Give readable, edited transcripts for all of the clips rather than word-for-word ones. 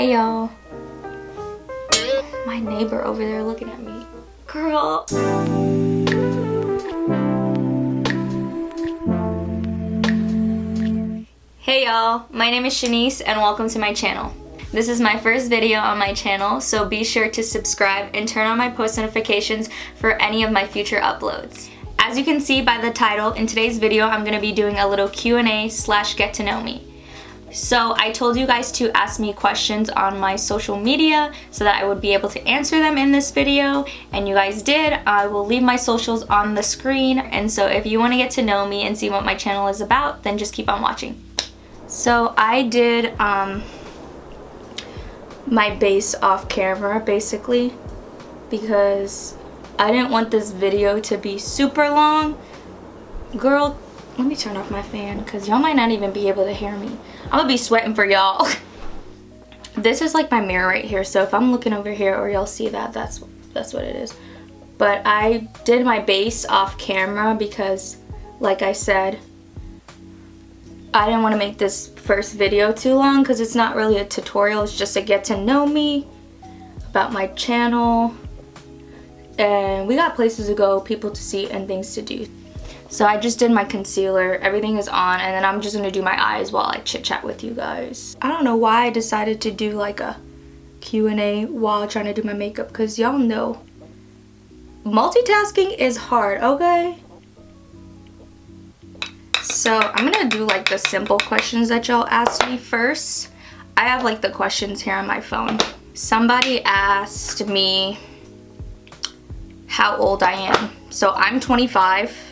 Hey y'all. My neighbor over there looking at me. Girl. Hey y'all, my name is Shanice and welcome to my channel. This is my first video on my channel, so be sure to subscribe and turn on my post notifications for any of my future uploads. As you can see by the title, in today's video I'm going to be doing a little Q&A / get to know me. So I told you guys to ask me questions on my social media so that I would be able to answer them in this video, and you guys did. I will leave my socials on the screen, and so if you want to get to know me and see what my channel is about, then just keep on watching. So I did my base off camera basically because I didn't want this video to be super long. Girl, let me turn off my fan because y'all might not even be able to hear me. I'm gonna be sweating for y'all. This is like my mirror right here, so if I'm looking over here or y'all see that, that's what it is. But I did my base off camera because, like I said, I didn't want to make this first video too long because it's not really a tutorial, it's just a get to know me about my channel. And we got places to go, people to see, and things to do. So I just did my concealer, everything is on, and then I'm just gonna do my eyes while I chit chat with you guys. I don't know why I decided to do like a Q&A while trying to do my makeup, because y'all know multitasking is hard, okay? So I'm gonna do like the simple questions that y'all asked me first. I have like the questions here on my phone. Somebody asked me how old I am. So I'm 25.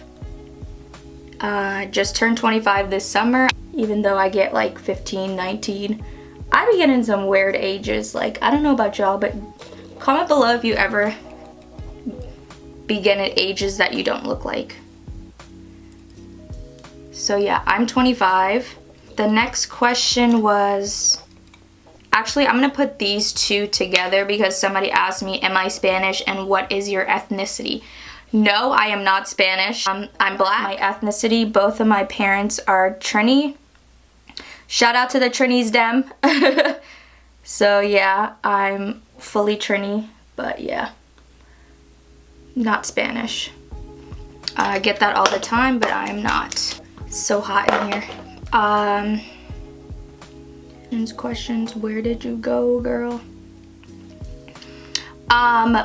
Just turned 25 this summer, even though I get like 15, 19. I be getting some weird ages. Like, I don't know about y'all, but comment below if you ever begin at ages that you don't look like. So yeah, I'm 25. The next question was, actually I'm gonna put these two together because somebody asked me, am I Spanish and what is your ethnicity? No, I am not Spanish. I'm black. My ethnicity, both of my parents are Trini. Shout out to the Trinis dem. So yeah, I'm fully Trini, but yeah, not Spanish. I get that all the time, but I'm not. So hot in here. These questions, where did you go, girl?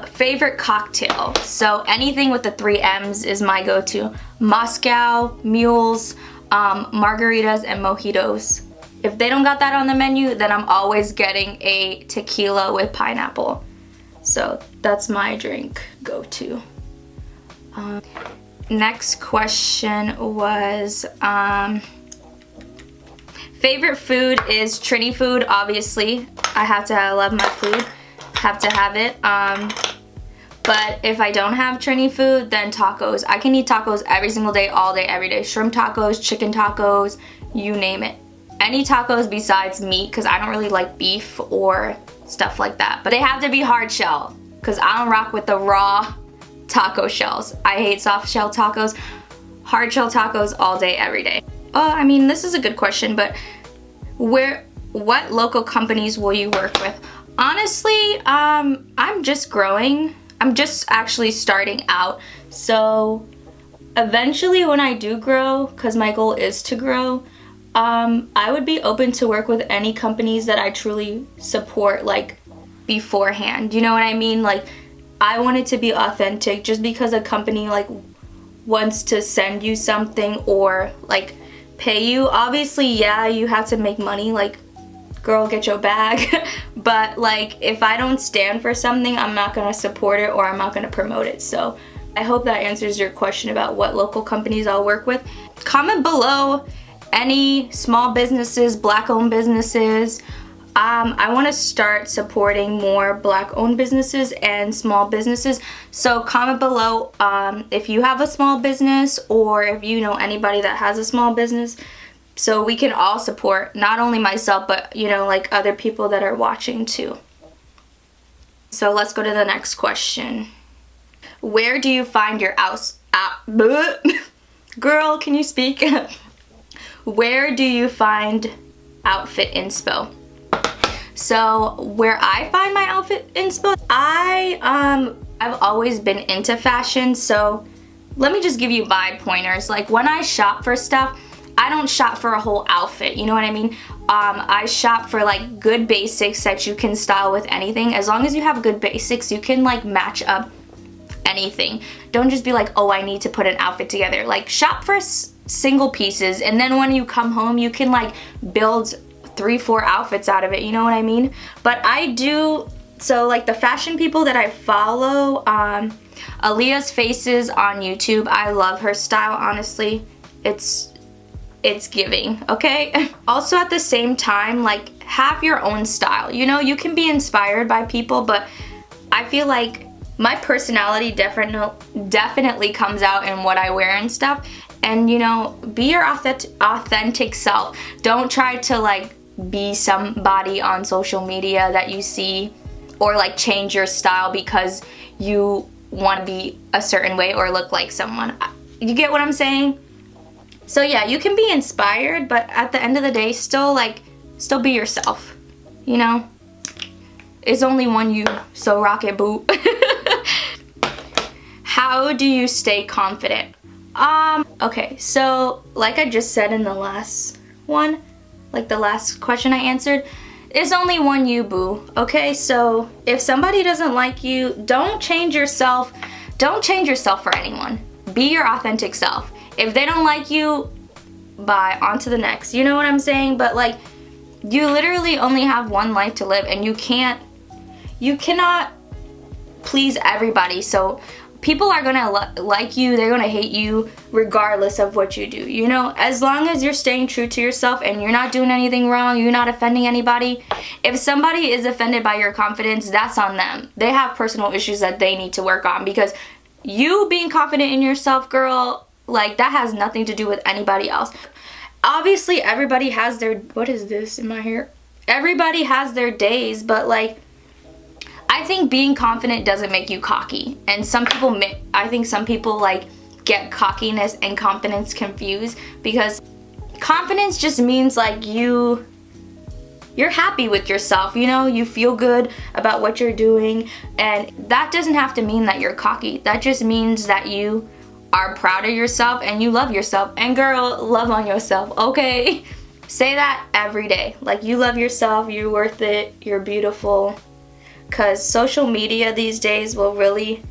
Favorite cocktail. So anything with the 3 M's is my go-to. Moscow, mules, margaritas, and mojitos. If they don't got that on the menu, then I'm always getting a tequila with pineapple. So that's my drink go-to. Next question was, favorite food is Trini food, obviously. I love my food. Have to have it. But if I don't have Trini food, then tacos. I can eat tacos every single day, all day, every day. Shrimp tacos, chicken tacos, you name it. Any tacos besides meat, because I don't really like beef or stuff like that. But they have to be hard shell, because I don't rock with the raw taco shells. I hate soft shell tacos. Hard shell tacos all day, every day. I mean, this is a good question, but what local companies will you work with? Honestly, I'm just growing. I'm just actually starting out. So eventually when I do grow, because my goal is to grow, I would be open to work with any companies that I truly support, like, beforehand. You know what I mean? Like, I want it to be authentic. Just because a company, like, wants to send you something or, like, pay you, obviously, yeah, you have to make money, like, girl, get your bag. But like, if I don't stand for something, I'm not gonna support it or I'm not gonna promote it. So I hope that answers your question about what local companies I'll work with. Comment below any small businesses, black owned businesses. I want to start supporting more black owned businesses and small businesses. So comment below if you have a small business or if you know anybody that has a small business, so we can all support, not only myself, but, you know, like other people that are watching too. So let's go to the next question. Where do you find your girl, can you speak? Where do you find outfit inspo? So where I find my outfit inspo, I've always been into fashion, so let me just give you my pointers. Like when I shop for stuff, I don't shop for a whole outfit, you know what I mean? I shop for like good basics that you can style with anything. As long as you have good basics, you can like match up anything. Don't just be like, oh, I need to put an outfit together. Like shop for single pieces, and then when you come home, you can like build 3-4 outfits out of it, you know what I mean? But I do, so like the fashion people that I follow, Aaliyah's Faces on YouTube, I love her style, honestly. It's giving, okay? Also at the same time, like have your own style. You know, you can be inspired by people, but I feel like my personality definitely comes out in what I wear and stuff. And you know, be your authentic self. Don't try to like be somebody on social media that you see, or like change your style because you want to be a certain way or look like someone. You get what I'm saying? So yeah, you can be inspired, but at the end of the day, still be yourself, you know? It's only one you, so rock it, boo. How do you stay confident? Okay, so like I just said in the last one, like the last question I answered, it's only one you, boo. Okay, so if somebody doesn't like you, don't change yourself. Don't change yourself for anyone. Be your authentic self. If they don't like you, bye, on to the next. You know what I'm saying? But like, you literally only have one life to live, and you cannot please everybody. So people are gonna like you, they're gonna hate you regardless of what you do, you know? As long as you're staying true to yourself and you're not doing anything wrong, you're not offending anybody. If somebody is offended by your confidence, that's on them. They have personal issues that they need to work on, because you being confident in yourself, girl, like that has nothing to do with anybody else. Obviously everybody has their, what is this in my hair? Everybody has their days, but like, I think being confident doesn't make you cocky. And I think some people like get cockiness and confidence confused, because confidence just means like you're happy with yourself, you know, you feel good about what you're doing, and that doesn't have to mean that you're cocky. That just means that you are proud of yourself and you love yourself. And girl, love on yourself, okay? Say that every day. Like, you love yourself, you're worth it, you're beautiful. Because social media these days will really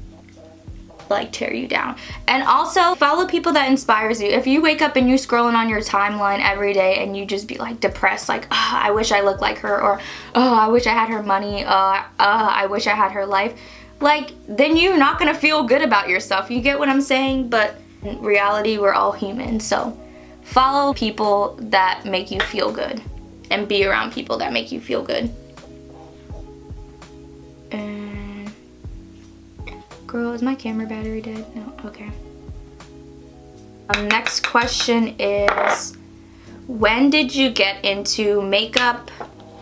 like tear you down. And also follow people that inspires you. If you wake up and you're scrolling on your timeline every day and you just be like depressed, like, oh, I wish I looked like her, or oh, I wish I had her money, I wish I had her life, like, then you're not gonna feel good about yourself. You get what I'm saying? But in reality, we're all human. So follow people that make you feel good and be around people that make you feel good. And girl, is my camera battery dead? No, okay. Next question is, when did you get into makeup,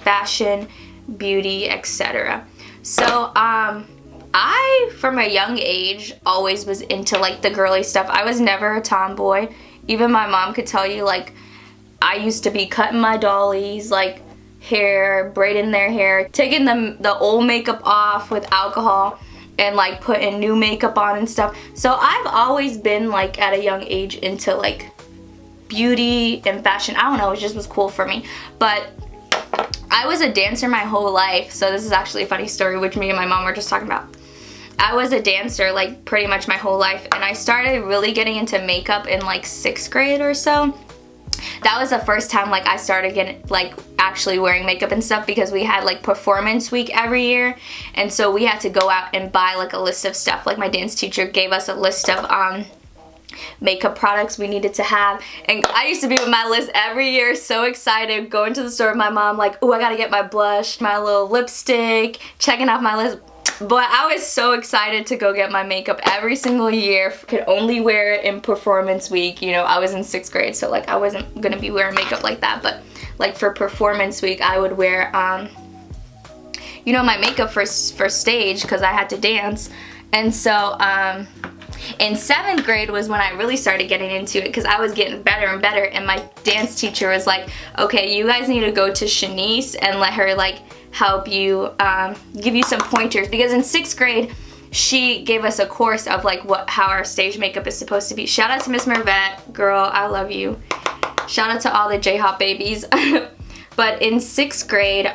fashion, beauty, etc.? So I, from a young age, always was into like the girly stuff. I was never a tomboy. Even my mom could tell you, like, I used to be cutting my dollies, like, hair, braiding their hair, taking the old makeup off with alcohol, and like putting new makeup on and stuff. So I've always been like at a young age into like beauty and fashion. I don't know, it just was cool for me. But I was a dancer my whole life. So this is actually a funny story, which me and my mom were just talking about. I was a dancer like pretty much my whole life, and I started really getting into makeup in like 6th grade or so. That was the first time like I started getting like actually wearing makeup and stuff, because we had like performance week every year, and so we had to go out and buy like a list of stuff. Like my dance teacher gave us a list of makeup products we needed to have, and I used to be with my list every year, so excited, going to the store with my mom like, oh, I gotta get my blush, my little lipstick, checking off my list. But I was so excited to go get my makeup every single year. Could only wear it in performance week. You know, I was in 6th grade, so like I wasn't gonna be wearing makeup like that. But like for performance week, I would wear, you know, my makeup for stage, because I had to dance. And so in 7th grade was when I really started getting into it, because I was getting better and better. And my dance teacher was like, okay, you guys need to go to Shanice and let her like help you, give you some pointers, because in 6th grade, she gave us a course of like how our stage makeup is supposed to be. Shout out to Miss Mervette, girl, I love you. Shout out to all the J-Hop babies. But in 6th grade,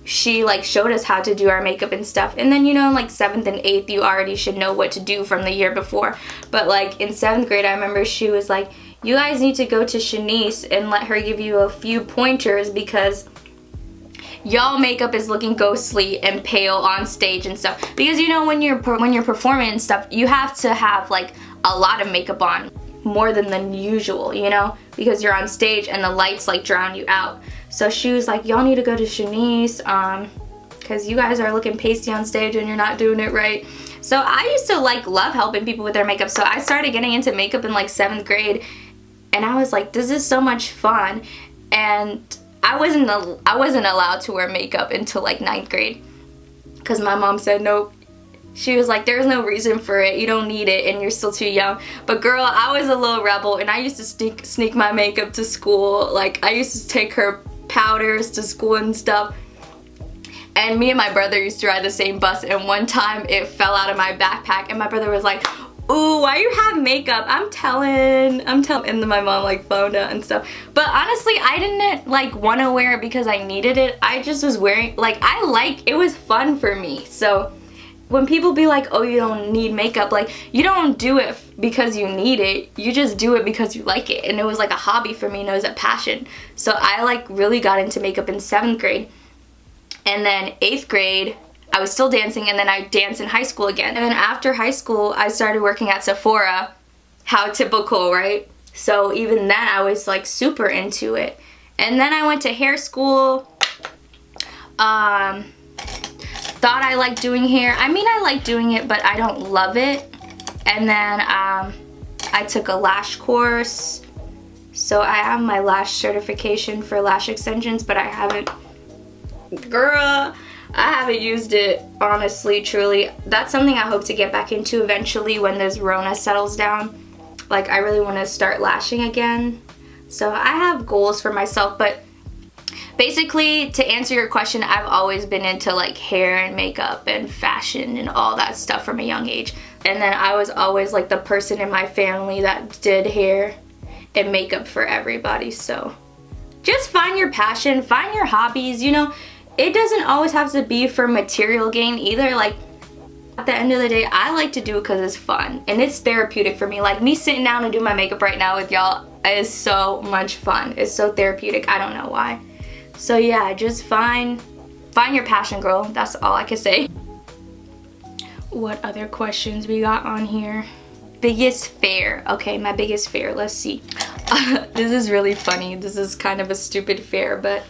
she like showed us how to do our makeup and stuff. And then, you know, like 7th and 8th, you already should know what to do from the year before. But like in 7th grade, I remember she was like, you guys need to go to Shanice and let her give you a few pointers, because y'all makeup is looking ghostly and pale on stage and stuff. Because, you know, when you're performing and stuff, you have to have like a lot of makeup on, more than usual, you know, because you're on stage and the lights like drown you out. So she was like, y'all need to go to Shanice, because you guys are looking pasty on stage and you're not doing it right. So I used to like love helping people with their makeup. So I started getting into makeup in like 7th grade, and I was like, this is so much fun. And I wasn't allowed to wear makeup until like 9th grade, because my mom said nope. She was like, there's no reason for it, you don't need it, and you're still too young. But girl, I was a little rebel, and I used to sneak my makeup to school. Like, I used to take her powders to school and stuff. And me and my brother used to ride the same bus, and one time it fell out of my backpack, and my brother was like, ooh, why you have makeup? I'm telling. And then my mom like found out and stuff. But honestly, I didn't like want to wear it because I needed it. I just was wearing, like, it was fun for me. So when people be like, oh, you don't need makeup, like, you don't do it because you need it, you just do it because you like it. And it was like a hobby for me, and it was a passion. So I like really got into makeup in 7th grade. And then 8th grade, I was still dancing, and then I danced in high school again. And then after high school, I started working at Sephora. How typical, right? So even then, I was like super into it. And then I went to hair school. Thought I liked doing hair. I mean, I like doing it, but I don't love it. And then I took a lash course. So I have my lash certification for lash extensions, but I haven't, girl, I haven't used it, honestly, truly. That's something I hope to get back into eventually when this Rona settles down. Like, I really want to start lashing again. So I have goals for myself, but basically, to answer your question, I've always been into like hair and makeup and fashion and all that stuff from a young age. And then I was always like the person in my family that did hair and makeup for everybody. So just find your passion, find your hobbies, you know. It doesn't always have to be for material gain either. Like, at the end of the day, I like to do it because it's fun and it's therapeutic for me. Like, me sitting down and doing my makeup right now with y'all is so much fun. It's so therapeutic. I don't know why. So yeah, just find your passion, girl. That's all I can say. What other questions we got on here? Biggest fear. Okay, my biggest fear. Let's see. This is really funny. This is kind of a stupid fear, but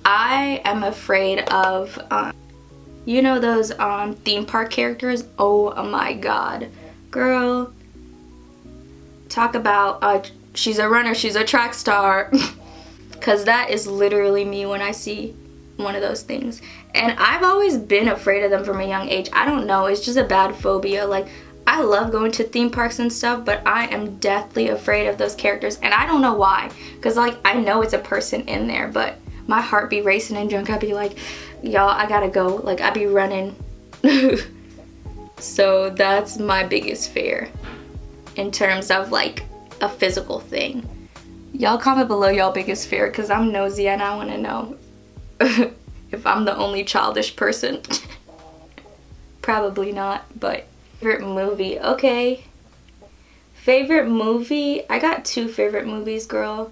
I am afraid of, you know those theme park characters? Oh my god. Girl. Talk about, she's a runner, she's a track star. Because that is literally me when I see one of those things. And I've always been afraid of them from a young age. I don't know, it's just a bad phobia. Like, I love going to theme parks and stuff, but I am deathly afraid of those characters. And I don't know why. Because, like, I know it's a person in there, but my heart be racing and junk. I'd be like, y'all, I gotta go. Like, I'd be running. So that's my biggest fear in terms of, like, a physical thing. Y'all comment below y'all biggest fear, because I'm nosy and I want to know if I'm the only childish person. Probably not, but favorite movie. Okay. Favorite movie? I got 2 favorite movies, girl.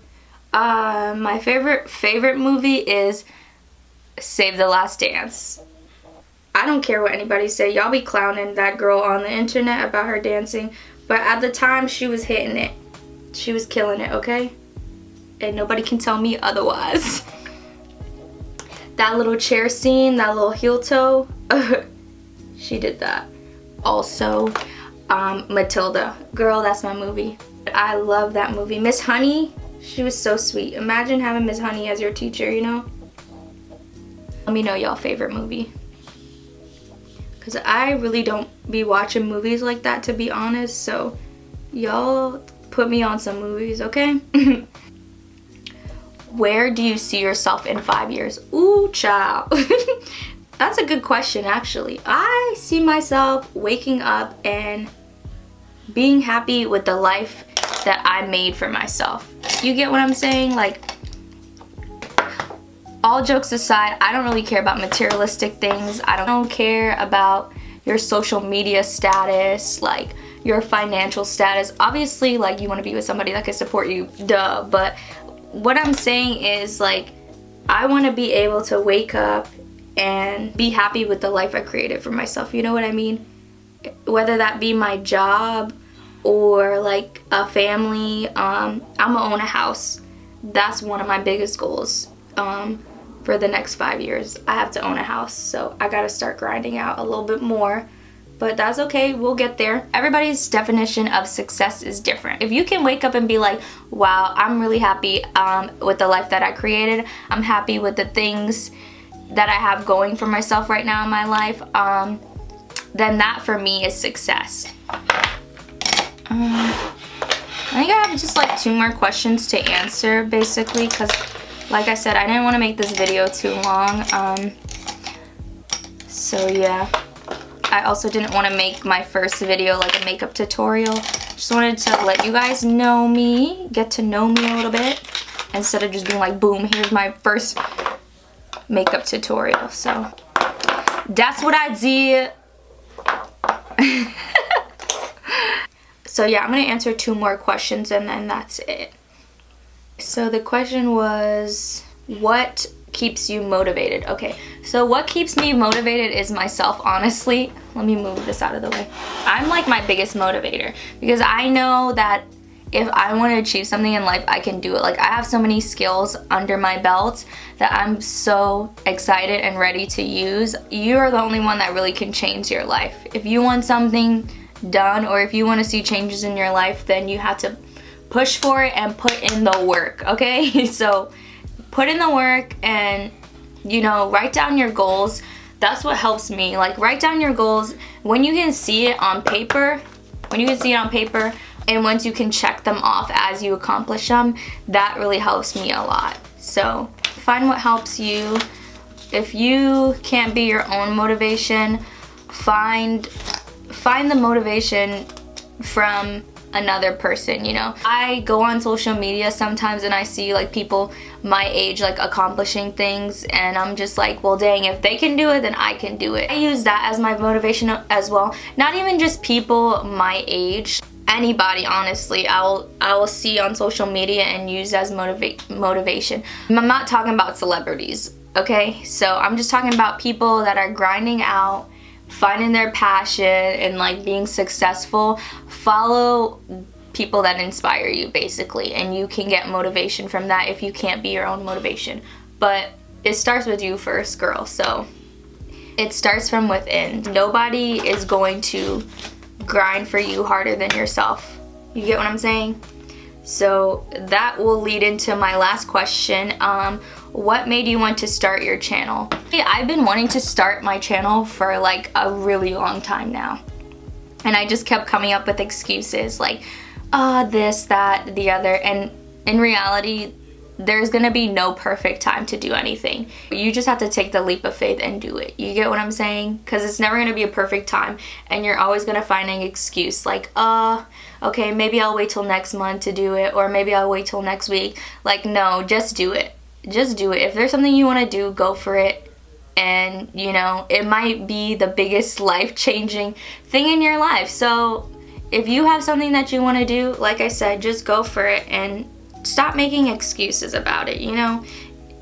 My favorite movie is Save the Last Dance. I don't care what anybody say. Y'all be clowning that girl on the internet about her dancing, but at the time she was hitting it. She was killing it, okay? And nobody can tell me otherwise. That little chair scene, that little heel toe, she did that. Also, Matilda. Girl, that's my movie. I love that movie. Miss Honey, she was so sweet. Imagine having Miss Honey as your teacher, you know? Let me know y'all favorite movie. Because I really don't be watching movies like that, to be honest. So, y'all put me on some movies, okay? Where do you see yourself in 5 years? Ooh, child. That's a good question, actually. I see myself waking up and being happy with the life that I made for myself. You get what I'm saying? Like, all jokes aside, I don't really care about materialistic things. I don't care about your social media status, like your financial status. Obviously, like, you want to be with somebody that can support you, duh. But what I'm saying is, like, I want to be able to wake up and be happy with the life I created for myself. You know what I mean? Whether that be my job or like a family. I'm gonna own a house. That's one of my biggest goals for the next 5 years. I have to own a house, so I gotta start grinding out a little bit more. But that's okay, we'll get there. Everybody's definition of success is different. If you can wake up and be like, wow, I'm really happy with the life that I created. I'm happy with the things that I have going for myself right now in my life, then that for me is success. I think I have just like 2 more questions to answer, basically, because like I said, I didn't want to make this video too long. So yeah. I also didn't want to make my first video like a makeup tutorial. Just wanted to let you guys know me, get to know me a little bit, instead of just being like, boom, here's my first makeup tutorial. So that's what I did. So yeah, I'm gonna answer 2 more questions and then that's it. So the question was, what keeps you motivated? Okay, so what keeps me motivated is myself, honestly. Let me move this out of the way. I'm like my biggest motivator, because I know that if I want to achieve something in life, I can do it. Like, I have so many skills under my belt that I'm so excited and ready to use. You're the only one that really can change your life. If you want something done, or if you want to see changes in your life, then you have to push for it and put in the work, okay? So put in the work and, you know, write down your goals. That's what helps me. Like, write down your goals. When you can see it on paper, and once you can check them off as you accomplish them, that really helps me a lot. So find what helps you. If you can't be your own motivation, find the motivation from another person, you know. I go on social media sometimes and I see like people my age like accomplishing things, and I'm just like, well, dang, if they can do it, then I can do it. I use that as my motivation as well. Not even just people my age, anybody, honestly, I will see on social media and use as motivation. I'm not talking about celebrities, okay? So I'm just talking about people that are grinding out, finding their passion, and like being successful. Follow people that inspire you, basically, and you can get motivation from that if you can't be your own motivation. But it starts with you first, girl. So it starts from within. Nobody is going to grind for you harder than yourself. You get what I'm saying? So that will lead into my last question. What made you want to start your channel? I've been wanting to start my channel for like a really long time now, and I just kept coming up with excuses like, this, that, the other, and in reality, there's gonna be no perfect time to do anything. You just have to take the leap of faith and do it. You get what I'm saying? Because it's never gonna be a perfect time, and you're always gonna find an excuse like, okay, maybe I'll wait till next month to do it, or maybe I'll wait till next week. Like, no, just do it. Just do it. If there's something you want to do, go for it. And, you know, it might be the biggest life-changing thing in your life. So if you have something that you want to do, like I said, just go for it and stop making excuses about it. You know,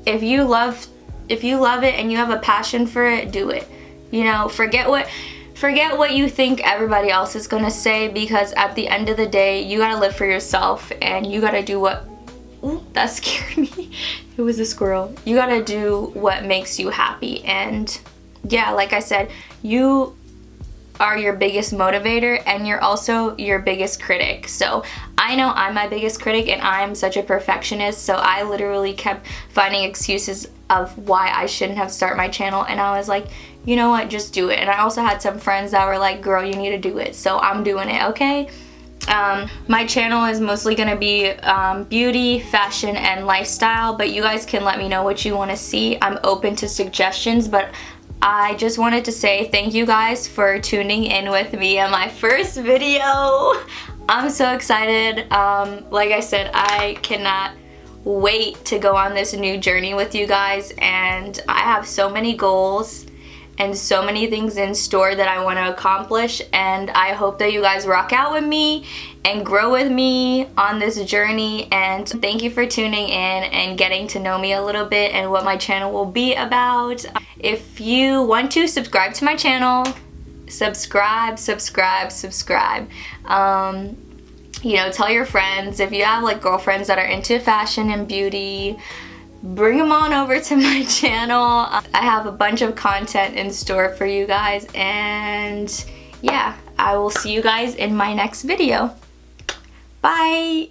if you love it and you have a passion for it, do it. You know, forget what you think everybody else is gonna say, because at the end of the day, you gotta live for yourself, and you gotta do what... Ooh, that scared me. It was a squirrel. You gotta do what makes you happy. And yeah, like I said, you are your biggest motivator, and you're also your biggest critic. So I know I'm my biggest critic, and I'm such a perfectionist, so I literally kept finding excuses of why I shouldn't have started my channel, and I was like, you know what, just do it. And I also had some friends that were like, girl, you need to do it, so I'm doing it, okay? My channel is mostly going to be beauty, fashion, and lifestyle, but you guys can let me know what you want to see. I'm open to suggestions, but I just wanted to say thank you guys for tuning in with me on my first video. I'm so excited. Like I said, I cannot wait to go on this new journey with you guys, and I have so many goals and so many things in store that I want to accomplish, and I hope that you guys rock out with me and grow with me on this journey. And thank you for tuning in and getting to know me a little bit and what my channel will be about. If you want to subscribe to my channel, subscribe. You know, tell your friends. If you have like girlfriends that are into fashion and beauty, bring them on over to my channel. I have a bunch of content in store for you guys, and yeah, I will see you guys in my next video. Bye!